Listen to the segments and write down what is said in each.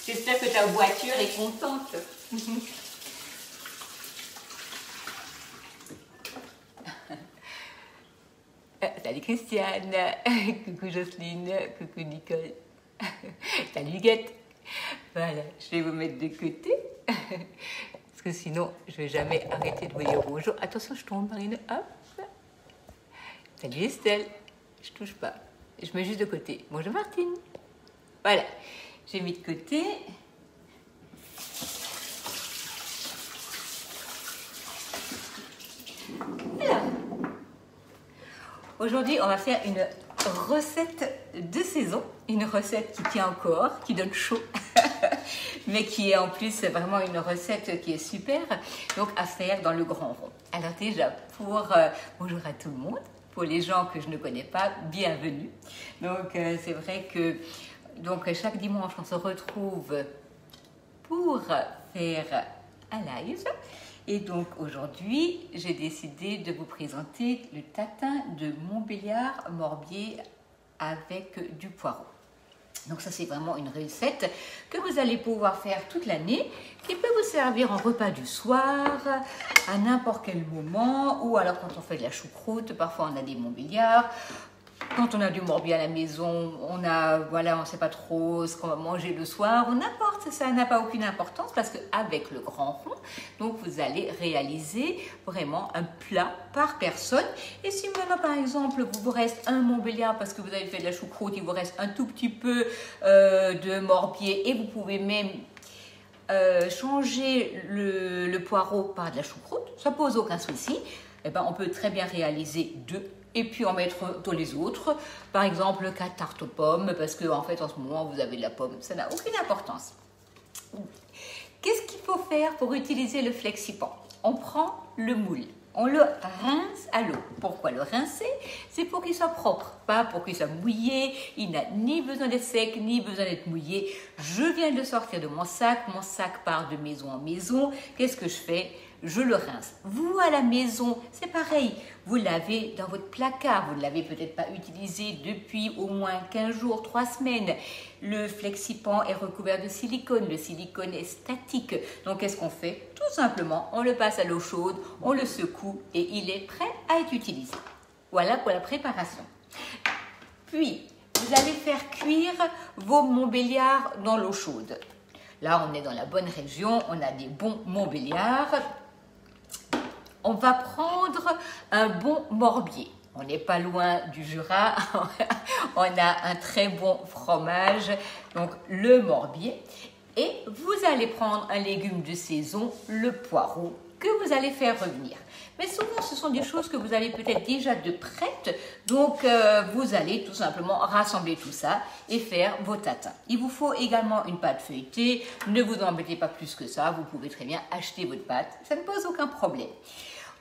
J'espère que ta voiture est contente. Salut Christiane, coucou Jocelyne, coucou Nicole, salut Guette. Voilà, je vais vous mettre de côté, parce que sinon je vais jamais arrêter de vous dire bonjour. Attention, je tombe, Marine, hop. Salut Estelle, je touche pas, je mets juste de côté. Bonjour Martine. Voilà, j'ai mis de côté. Alors, aujourd'hui, on va faire une recette de saison, une recette qui tient encore, qui donne chaud, mais qui est en plus vraiment une recette qui est super, donc à faire dans le grand rond. Alors déjà, bonjour à tout le monde, pour les gens que je ne connais pas, bienvenue. Donc c'est vrai que chaque dimanche, on se retrouve pour faire un live. Et donc aujourd'hui, j'ai décidé de vous présenter le tatin de Montbéliard Morbier avec du poireau. Donc ça, c'est vraiment une recette que vous allez pouvoir faire toute l'année, qui peut vous servir en repas du soir, à n'importe quel moment, ou alors quand on fait de la choucroute, parfois on a des Montbéliards. Quand on a du Morbier à la maison, on ne sait pas trop ce qu'on va manger le soir, ou n'importe, ça n'a pas aucune importance parce qu'avec le grand rond, donc vous allez réaliser vraiment un plat par personne. Et si maintenant par exemple vous reste un Montbéliard parce que vous avez fait de la choucroute, il vous reste un tout petit peu de Morbier et vous pouvez même changer le poireau par de la choucroute, ça pose aucun souci. Eh ben, on peut très bien réaliser deux et puis en mettre dans les autres. Par exemple, 4 tartes aux pommes, parce qu'en fait, en ce moment, vous avez de la pomme. Ça n'a aucune importance. Qu'est-ce qu'il faut faire pour utiliser le Flexipan? On prend le moule. On le rince à l'eau. Pourquoi le rincer? C'est pour qu'il soit propre, pas pour qu'il soit mouillé. Il n'a ni besoin d'être sec, ni besoin d'être mouillé. Je viens de sortir de mon sac. Mon sac part de maison en maison. Qu'est-ce que je fais? Je le rince. Vous, à la maison, c'est pareil. Vous l'avez dans votre placard. Vous ne l'avez peut-être pas utilisé depuis au moins 15 jours, 3 semaines. Le Flexipan est recouvert de silicone. Le silicone est statique. Donc, qu'est-ce qu'on fait? Tout simplement, on le passe à l'eau chaude, on le secoue et il est prêt à être utilisé. Voilà pour la préparation. Puis, vous allez faire cuire vos Montbéliards dans l'eau chaude. Là, on est dans la bonne région. On a des bons Montbéliards. On va prendre un bon Morbier. On n'est pas loin du Jura. On a un très bon fromage, donc le Morbier. Et vous allez prendre un légume de saison, le poireau, que vous allez faire revenir. Mais souvent, ce sont des choses que vous avez peut-être déjà de prêtes. Donc, vous allez tout simplement rassembler tout ça et faire vos tatins. Il vous faut également une pâte feuilletée. Ne vous embêtez pas plus que ça. Vous pouvez très bien acheter votre pâte. Ça ne pose aucun problème.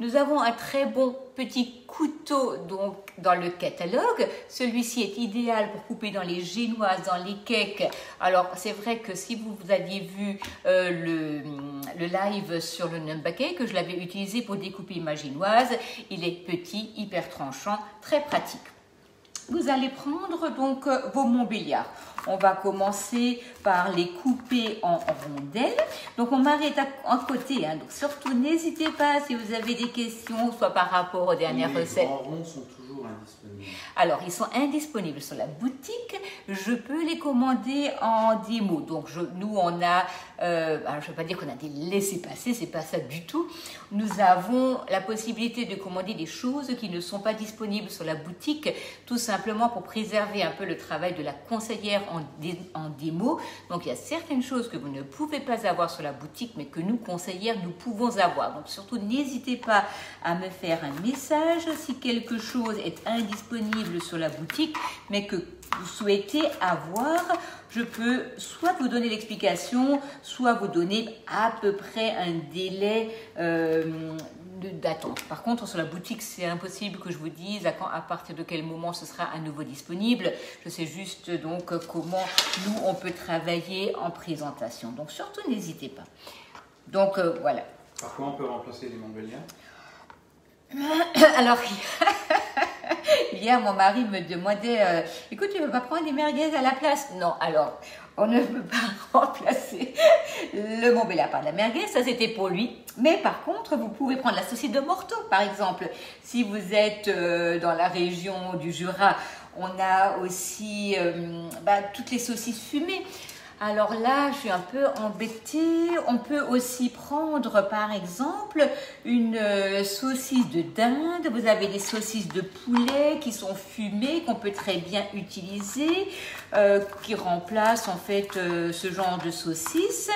Nous avons un très bon petit couteau donc, dans le catalogue. Celui-ci est idéal pour couper dans les génoises, dans les cakes. Alors, c'est vrai que si vous aviez vu le live sur le number cake, que je l'avais utilisé pour découper ma génoise, il est petit, hyper tranchant, très pratique. Vous allez prendre donc vos Montbéliards. On va commencer par les couper en rondelles. Donc on m'arrête à côté. Hein. Donc surtout n'hésitez pas si vous avez des questions, soit par rapport aux dernières recettes. Les grands ronds sont toujours indisponibles. Alors ils sont indisponibles sur la boutique. Je peux les commander en démo. Donc nous on a, alors je ne veux pas dire qu'on a des laissés-passer, c'est pas ça du tout. Nous avons la possibilité de commander des choses qui ne sont pas disponibles sur la boutique, tout simplement pour préserver un peu le travail de la conseillère en démo. Donc il y a certaines choses que vous ne pouvez pas avoir sur la boutique, mais que nous, conseillères, nous pouvons avoir. Donc surtout, n'hésitez pas à me faire un message si quelque chose est indisponible sur la boutique, mais que vous souhaitez avoir. Je peux soit vous donner l'explication, soit vous donner à peu près un délai d'attente. Par contre, sur la boutique, c'est impossible que je vous dise à partir de quel moment ce sera à nouveau disponible. Je sais juste donc comment nous, on peut travailler en présentation. Donc, surtout, n'hésitez pas. Donc, voilà. Par quoi on peut remplacer les Montbéliards? Alors, Hier, mon mari me demandait, écoute, tu ne veux pas prendre des merguez à la place? Non, alors, on ne peut pas remplacer le Montbéliard par la merguez, ça c'était pour lui. Mais par contre, vous pouvez prendre la saucisse de Morteau, par exemple. Si vous êtes dans la région du Jura, on a aussi toutes les saucisses fumées. Alors là, je suis un peu embêtée. On peut aussi prendre, par exemple, une saucisse de dinde. Vous avez des saucisses de poulet qui sont fumées, qu'on peut très bien utiliser, qui remplacent en fait ce genre de saucisses.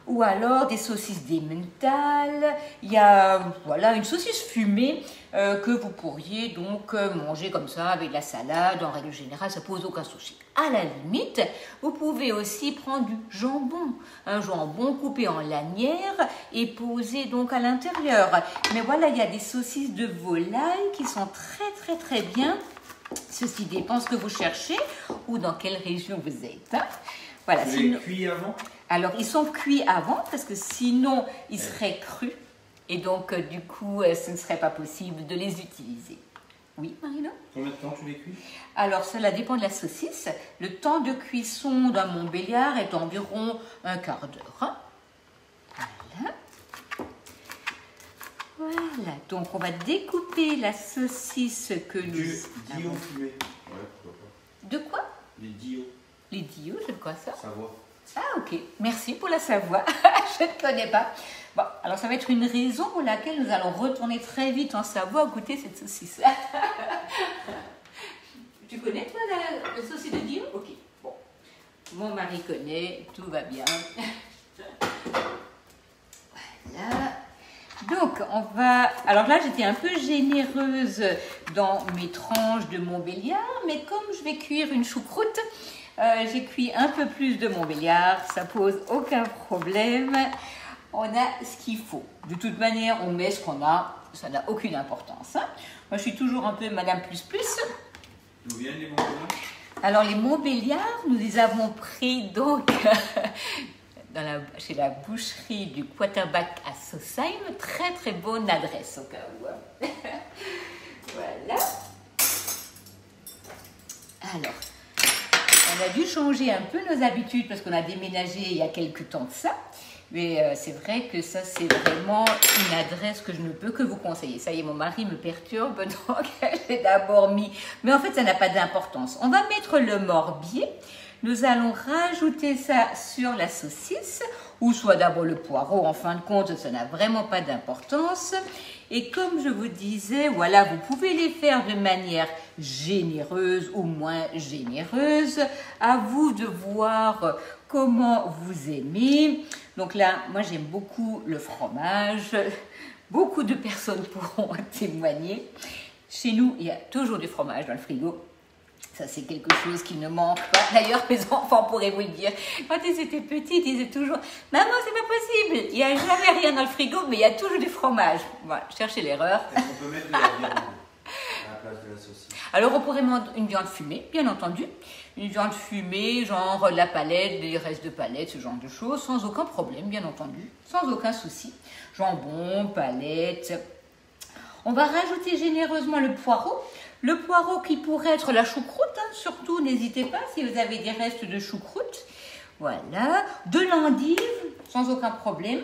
Ou alors des saucisses d'Emmental. Il y a voilà, une saucisse fumée que vous pourriez donc manger comme ça avec de la salade. En règle générale, ça pose aucun souci. À la limite, vous pouvez aussi prendre du jambon. Un jambon coupé en lanières et posé donc à l'intérieur. Mais voilà, il y a des saucisses de volaille qui sont très bien. Ceci dépend ce que vous cherchez ou dans quelle région vous êtes. Voilà, vous les cuits avant? Alors, ils sont cuits avant parce que sinon, ils seraient crus. Et donc, du coup, ce ne serait pas possible de les utiliser. Oui, Marina? Combien de temps tu les cuis? Alors, cela dépend de la saucisse. Le temps de cuisson d'un Montbéliard est d'environ un quart d'heure. Voilà. Voilà. Donc, on va découper la saucisse que nous... Dio fumé. Ouais, pourquoi pas. De quoi? Les Dio. Les Dio, c'est quoi ça? Savoie. Ah ok, merci pour la Savoie, je ne connais pas. Bon, alors ça va être une raison pour laquelle nous allons retourner très vite en Savoie goûter cette saucisse. Tu connais toi la saucisse de Dio? Ok, bon, mon mari connaît, tout va bien. Voilà. Donc on va, alors là j'étais un peu généreuse dans mes tranches de Montbéliard, mais comme je vais cuire une choucroute, j'ai cuit un peu plus de Montbéliard, ça pose aucun problème. On a ce qu'il faut. De toute manière, on met ce qu'on a, ça n'a aucune importance. Hein. Moi, je suis toujours un peu Madame Plus Plus. D'où viennent les Montbéliards? Alors, les Montbéliards, nous les avons pris donc chez la boucherie du Quaterback à Sausheim. Très bonne adresse au cas où. Voilà. Alors. On a dû changer un peu nos habitudes parce qu'on a déménagé il y a quelques temps de ça. Mais c'est vrai que ça, c'est vraiment une adresse que je ne peux que vous conseiller. Ça y est, mon mari me perturbe, donc j'ai d'abord mis... Mais en fait, ça n'a pas d'importance. On va mettre le morbier. Nous allons rajouter ça sur la saucisse, ou soit d'abord le poireau. En fin de compte, ça n'a vraiment pas d'importance. Et comme je vous disais, voilà, vous pouvez les faire de manière généreuse ou moins généreuse. À vous de voir comment vous aimez. Donc là, moi j'aime beaucoup le fromage. Beaucoup de personnes pourront témoigner. Chez nous, il y a toujours du fromage dans le frigo. Ça, c'est quelque chose qui ne manque pas. D'ailleurs, mes enfants pourraient vous le dire. Quand ils étaient petits, ils disaient toujours « Maman, c'est pas possible. Il n'y a jamais rien dans le frigo, mais il y a toujours du fromage. » Voilà, cherchez l'erreur. Est-ce qu'on peut mettre de la viande à la place de la saucisse? Alors, on pourrait mettre une viande fumée, bien entendu. Une viande fumée, genre la palette, des restes de palette, ce genre de choses, sans aucun problème, bien entendu. Sans aucun souci. Jambon, palette. On va rajouter généreusement le poireau. Le poireau qui pourrait être la choucroute, hein, surtout n'hésitez pas si vous avez des restes de choucroute. Voilà, de l'endive, sans aucun problème.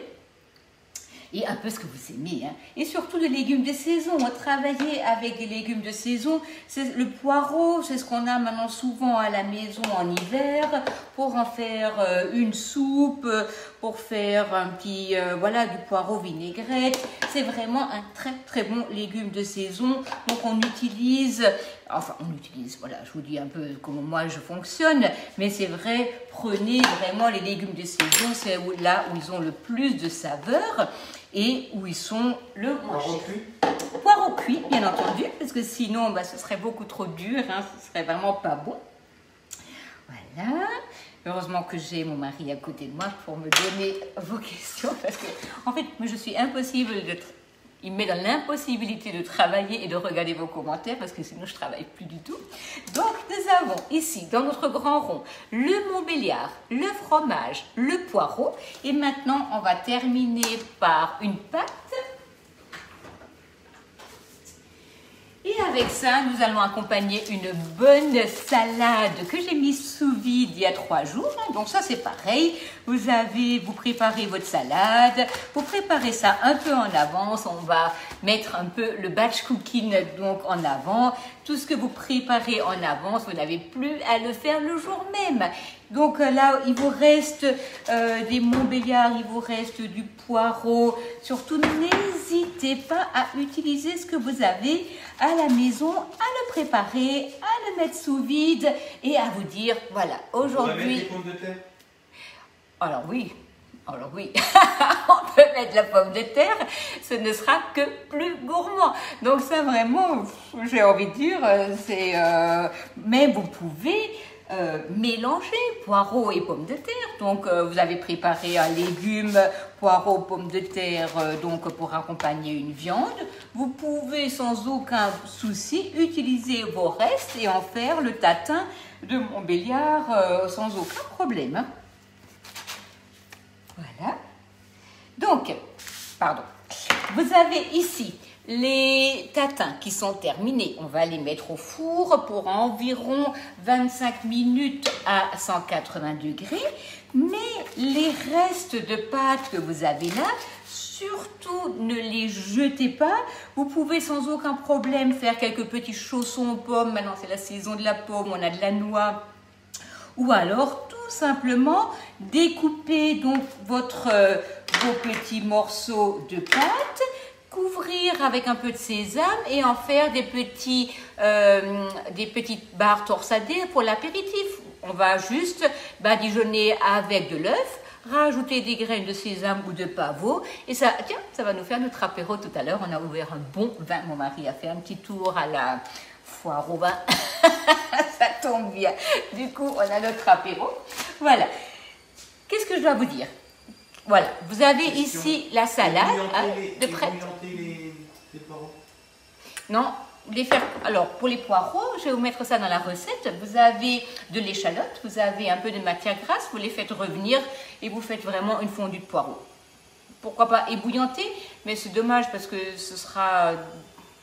Et un peu ce que vous aimez. Hein. Et surtout des légumes de saison. On va travailler avec des légumes de saison. Le poireau, c'est ce qu'on a maintenant souvent à la maison en hiver pour en faire une soupe, pour faire un petit, voilà, du poireau vinaigrette. C'est vraiment un très bon légume de saison. Donc on utilise, voilà, je vous dis un peu comment moi je fonctionne, mais c'est vrai, prenez vraiment les légumes de saison, c'est là où ils ont le plus de saveur et où ils sont le moins chers. Poireau cuit, bien entendu, parce que sinon, ce serait beaucoup trop dur, hein, ce serait vraiment pas bon. Voilà. Heureusement que j'ai mon mari à côté de moi pour me donner vos questions, parce que, en fait, moi, je suis impossible il me met dans l'impossibilité de travailler et de regarder vos commentaires, parce que sinon, je ne travaille plus du tout. Donc, nous avons ici, dans notre grand rond, le Montbéliard, le fromage, le poireau. Et maintenant, on va terminer par une pâte Et avec ça, nous allons accompagner une bonne salade que j'ai mise sous vide il y a 3 jours. Donc ça, c'est pareil. Vous préparez votre salade, vous préparez ça un peu en avance. On va mettre un peu le batch cooking donc en avant. Tout ce que vous préparez en avance, vous n'avez plus à le faire le jour même. Donc là, il vous reste des Montbéliards, il vous reste du poireau. Surtout, n'hésitez pas à utiliser ce que vous avez à la maison, à le préparer, à le mettre sous vide et à vous dire, voilà, aujourd'hui... Des pommes de terre. Alors oui, on peut mettre la pomme de terre, ce ne sera que plus gourmand. Donc ça vraiment, j'ai envie de dire, mais vous pouvez mélanger poireaux et pommes de terre. Donc vous avez préparé un légume, poireaux, pommes de terre, donc pour accompagner une viande. Vous pouvez sans aucun souci utiliser vos restes et en faire le tatin de Montbéliard sans aucun problème. Hein. Voilà. Donc, vous avez ici les tatins qui sont terminés. On va les mettre au four pour environ 25 minutes à 180 degrés. Mais les restes de pâte que vous avez là, surtout ne les jetez pas. Vous pouvez sans aucun problème faire quelques petits chaussons aux pommes. Maintenant, c'est la saison de la pomme, on a de la noix. Ou alors, tout simplement, découper donc vos petits morceaux de pâte, couvrir avec un peu de sésame et en faire des petites barres torsadées pour l'apéritif. On va juste badigeonner avec de l'œuf, rajouter des graines de sésame ou de pavot et ça, tiens, ça va nous faire notre apéro tout à l'heure. On a ouvert un bon vin. Mon mari a fait un petit tour à la foire au vin. Ça tombe bien. Du coup, on a notre apéro. Voilà. Qu'est-ce que je dois vous dire? Voilà. Vous avez ici la salade de prête. Les poireaux. Non, alors, pour les poireaux, je vais vous mettre ça dans la recette. Vous avez de l'échalote, vous avez un peu de matière grasse, vous les faites revenir et vous faites vraiment une fondue de poireaux. Pourquoi pas ébouillanter, mais c'est dommage parce que ce sera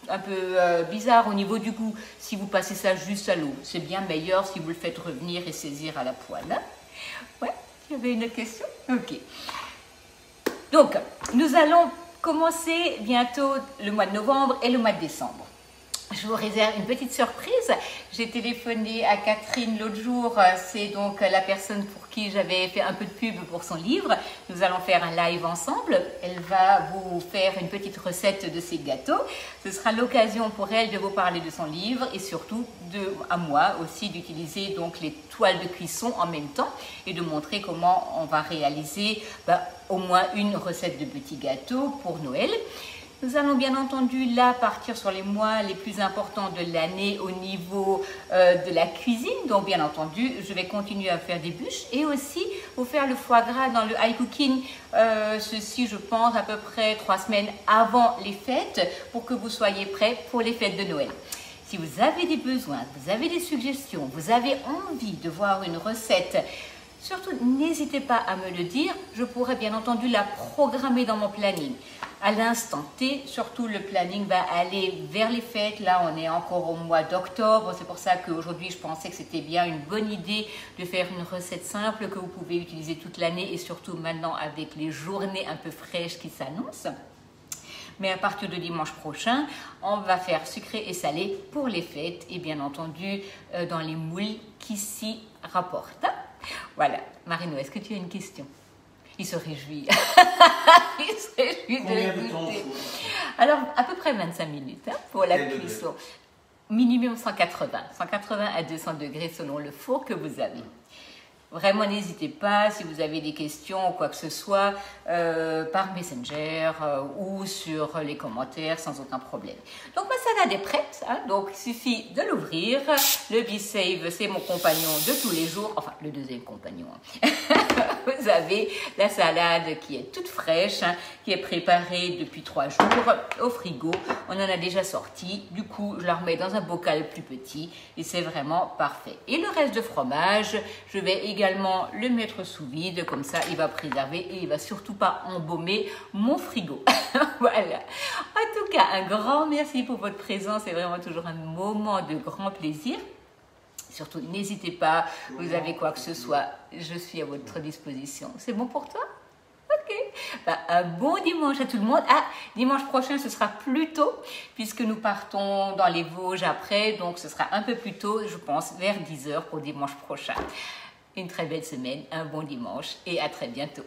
un peu bizarre au niveau du goût si vous passez ça juste à l'eau. C'est bien meilleur si vous le faites revenir et saisir à la poêle. Hein? Ouais, il y avait une autre question? Ok. Donc, nous allons commencer bientôt le mois de novembre et le mois de décembre. Je vous réserve une petite surprise. J'ai téléphoné à Catherine l'autre jour. C'est donc la personne pour qui j'avais fait un peu de pub pour son livre. Nous allons faire un live ensemble. Elle va vous faire une petite recette de ses gâteaux. Ce sera l'occasion pour elle de vous parler de son livre et surtout à moi aussi d'utiliser donc les toiles de cuisson en même temps et de montrer comment on va réaliser au moins une recette de petits gâteaux pour Noël. Nous allons bien entendu là partir sur les mois les plus importants de l'année au niveau de la cuisine. Donc bien entendu, je vais continuer à faire des bûches et aussi vous faire le foie gras dans le high cooking. Ceci, je pense, à peu près 3 semaines avant les fêtes pour que vous soyez prêts pour les fêtes de Noël. Si vous avez des besoins, vous avez des suggestions, vous avez envie de voir une recette, surtout n'hésitez pas à me le dire. Je pourrais bien entendu la programmer dans mon planning. À l'instant T, surtout le planning va aller vers les fêtes. Là, on est encore au mois d'octobre. C'est pour ça qu'aujourd'hui, je pensais que c'était bien une bonne idée de faire une recette simple que vous pouvez utiliser toute l'année et surtout maintenant avec les journées un peu fraîches qui s'annoncent. Mais à partir de dimanche prochain, on va faire sucré et salé pour les fêtes et bien entendu dans les moules qui s'y rapportent. Voilà. Marino, est-ce que tu as une question? Il se réjouit. Il se réjouit de l'écouter. Alors, à peu près 25 minutes pour la cuisson. Minimum 180 à 200 degrés selon le four que vous avez. Vraiment, n'hésitez pas, si vous avez des questions ou quoi que ce soit, par Messenger ou sur les commentaires, sans aucun problème. Donc, ma salade est prête. Hein, donc, il suffit de l'ouvrir. Le B-Save, c'est mon compagnon de tous les jours. Enfin, le deuxième compagnon. Hein. Vous avez la salade qui est toute fraîche, hein, qui est préparée depuis 3 jours au frigo. On en a déjà sorti. Du coup, je la remets dans un bocal plus petit et c'est vraiment parfait. Et le reste de fromage, je vais également également le mettre sous vide, comme ça il va préserver et il va surtout pas embaumer mon frigo. Voilà. En tout cas, un grand merci pour votre présence, c'est vraiment toujours un moment de grand plaisir. Surtout, n'hésitez pas, vous avez quoi que ce soit, je suis à votre disposition. C'est bon pour toi? Ok. Ben, un bon dimanche à tout le monde. Ah, dimanche prochain, ce sera plus tôt, puisque nous partons dans les Vosges après, donc ce sera un peu plus tôt, je pense, vers 10h pour dimanche prochain. Une très belle semaine, un bon dimanche et à très bientôt.